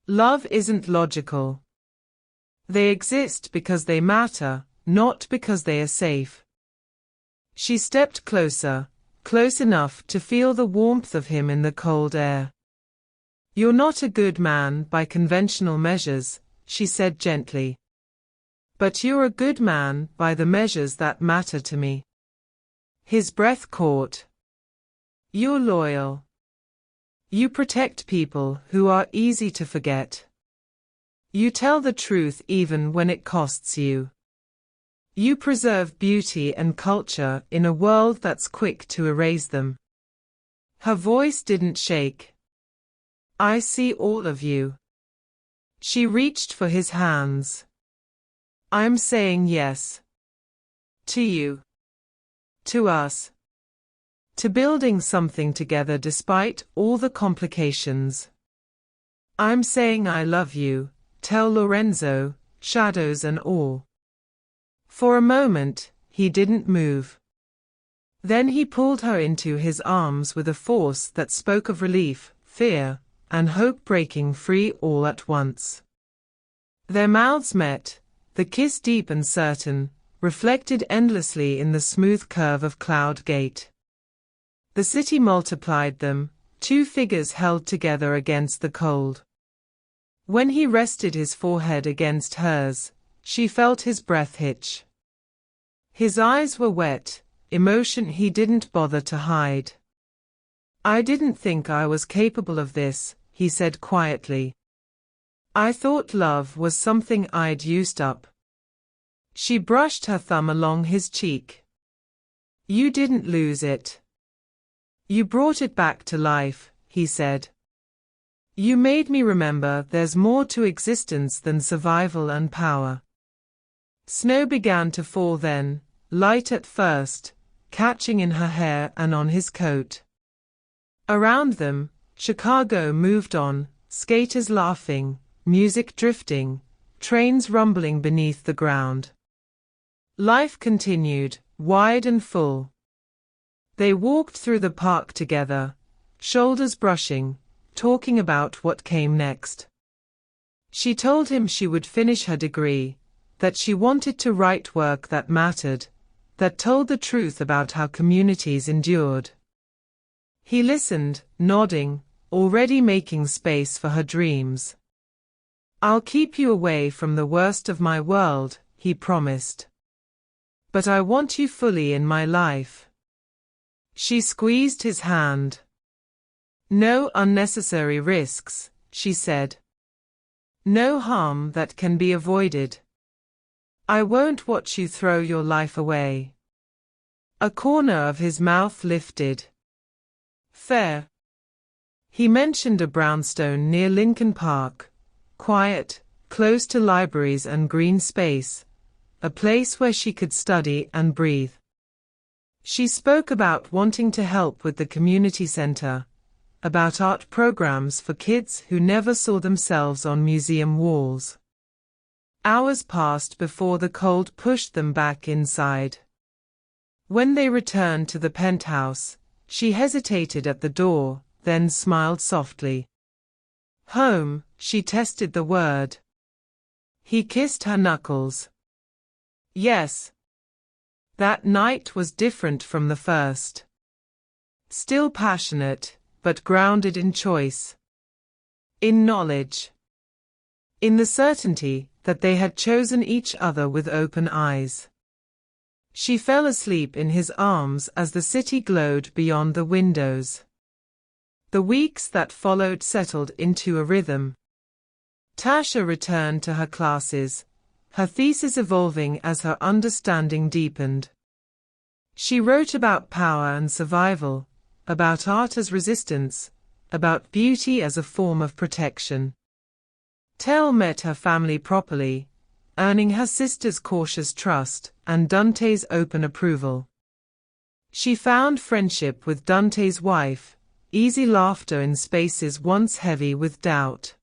Speaker 1: Love isn't logical. They exist because they matter, not because they are safe." She stepped closer, close enough to feel the warmth of him in the cold air. "You're not a good man by conventional measures," she said gently. "But you're a good man by the measures that matter to me." His breath caught. "You're loyal. You protect people who are easy to forget. You tell the truth even when it costs you. You preserve beauty and culture in a world that's quick to erase them." Her voice didn't shake. "I see all of you." She reached for his hands. "I'm saying yes. To you. To us. To building something together despite all the complications. I'm saying I love you, tell Lorenzo, shadows and all." For a moment, he didn't move. Then he pulled her into his arms with a force that spoke of relief, fear, and hope breaking free all at once. Their mouths met, the kiss deep and certain, reflected endlessly in the smooth curve of Cloud Gate. The city multiplied them, two figures held together against the cold. When he rested his forehead against hers, she felt his breath hitch. His eyes were wet, emotion he didn't bother to hide. "I didn't think I was capable of this," he said quietly. "I thought love was something I'd used up." She brushed her thumb along his cheek. "You didn't lose it. You brought it back to life," he said. "You made me remember there's more to existence than survival and power." Snow began to fall then, light at first, catching in her hair and on his coat. Around them, Chicago moved on, skaters laughing, music drifting, trains rumbling beneath the ground. Life continued, wide and full. They walked through the park together, shoulders brushing, talking about what came next. She told him she would finish her degree, that she wanted to write work that mattered, that told the truth about how communities endured. He listened, nodding, already making space for her dreams. "I'll keep you away from the worst of my world," he promised. "But I want you fully in my life." She squeezed his hand. "No unnecessary risks," she said. "No harm that can be avoided. I won't watch you throw your life away." A corner of his mouth lifted. "Fair." He mentioned a brownstone near Lincoln Park, quiet, close to libraries and green space, a place where she could study and breathe. She spoke about wanting to help with the community center, about art programs for kids who never saw themselves on museum walls. Hours passed before the cold pushed them back inside. When they returned to the penthouse, she hesitated at the door, then smiled softly. Home, she tested the word. He kissed her knuckles. Yes. That night was different from the first. Still passionate, but grounded in choice. In knowledge. In the certainty that they had chosen each other with open eyes. She fell asleep in his arms as the city glowed beyond the windows. The weeks that followed settled into a rhythm. Tasha returned to her classes, her thesis evolving as her understanding deepened. She wrote about power and survival, about art as resistance, about beauty as a form of protection. Tell met her family properly, earning her sister's cautious trust and Dante's open approval. She found friendship with Dante's wife, easy laughter in spaces once heavy with doubt.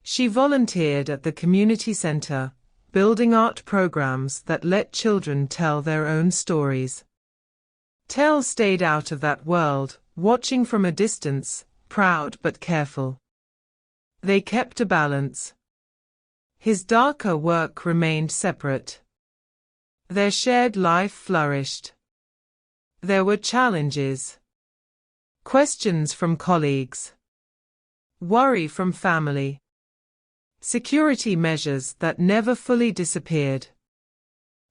Speaker 1: She volunteered at the community center, building art programs that let children tell their own stories. Tell stayed out of that world, watching from a distance, proud but careful. They kept a balance. His darker work remained separate. Their shared life flourished. There were challenges. Questions from colleagues. Worry from family. Security measures that never fully disappeared.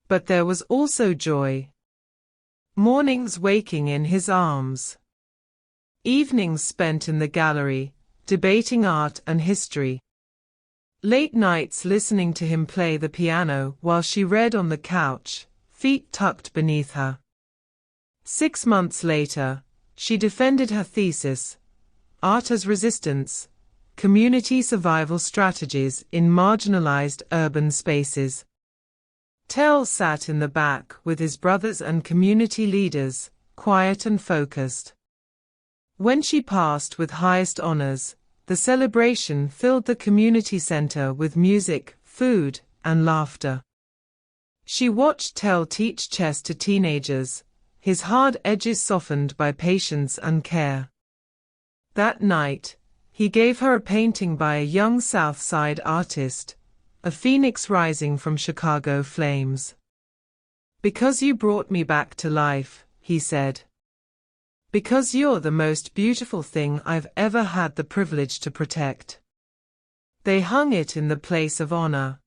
Speaker 1: But there was also joy. Mornings waking in his arms. Evenings spent in the gallery, debating art and history. Late nights listening to him play the piano while she read on the couch, feet tucked beneath her. 6 months later, she defended her thesis, Art as Resistance, Community Survival Strategies in Marginalized Urban Spaces. Tell sat in the back with his brothers and community leaders, quiet and focused. When she passed with highest honors, the celebration filled the community center with music, food, and laughter. She watched Tell teach chess to teenagers, his hard edges softened by patience and care. That night, he gave her a painting by a young South Side artist, a phoenix rising from Chicago flames. "Because you brought me back to life," he said. "Because you're the most beautiful thing I've ever had the privilege to protect." They hung it in the place of honor.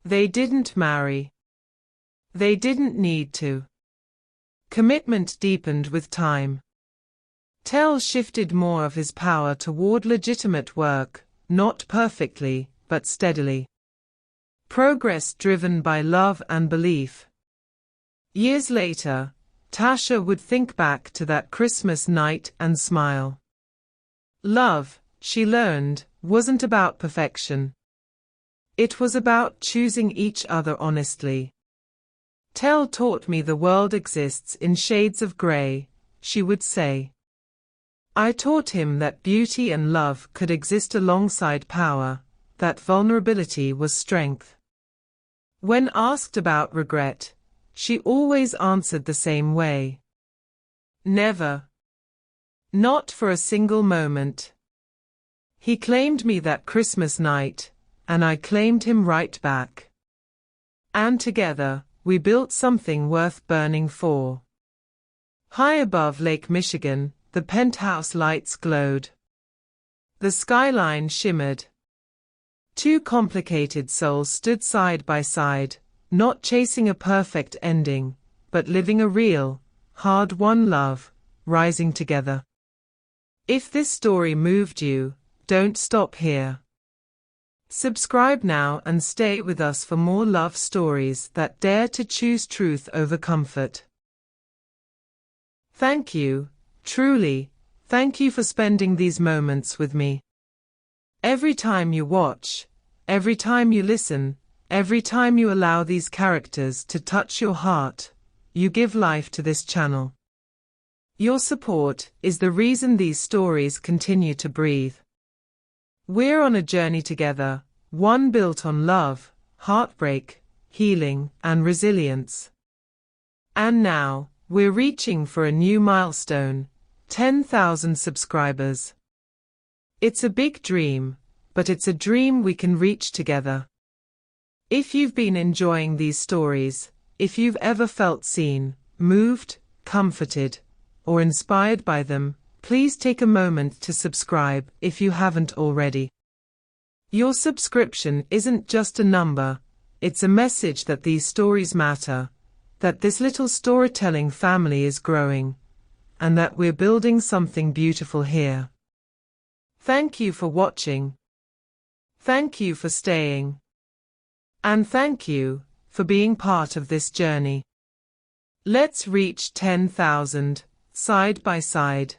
Speaker 1: They didn't marry. They didn't need to. Commitment deepened with time. Tell shifted more of his power toward legitimate work, not perfectly, but steadily. Progress driven by love and belief. Years later, Tasha would think back to that Christmas night and smile. Love, she learned, wasn't about perfection. It was about choosing each other honestly. Tell taught me the world exists in shades of gray, she would say. I taught him that beauty and love could exist alongside power, that vulnerability was strength. When asked about regret, she always answered the same way. Never. Not for a single moment. He claimed me that Christmas night, and I claimed him right back. And together, we built something worth burning for. High above Lake Michigan, the penthouse lights glowed. The skyline shimmered. Two complicated souls stood side by side, not chasing a perfect ending, but living a real, hard-won love, rising together. If this story moved you, don't stop here. Subscribe now and stay with us for more love stories that dare to choose truth over comfort. Thank you, truly, thank you for spending these moments with me. Every time you watch, every time you listen, every time you allow these characters to touch your heart, you give life to this channel. Your support is the reason these stories continue to breathe. We're on a journey together, one built on love, heartbreak, healing, and resilience. And now, we're reaching for a new milestone, 10,000 subscribers. It's a big dream, but it's a dream we can reach together. If you've been enjoying these stories, if you've ever felt seen, moved, comforted, or inspired by them, please take a moment to subscribe if you haven't already. Your subscription isn't just a number, it's a message that these stories matter, that this little storytelling family is growing, and that we're building something beautiful here. Thank you for watching. Thank you for staying. And thank you for being part of this journey. Let's reach 10,000, side by side.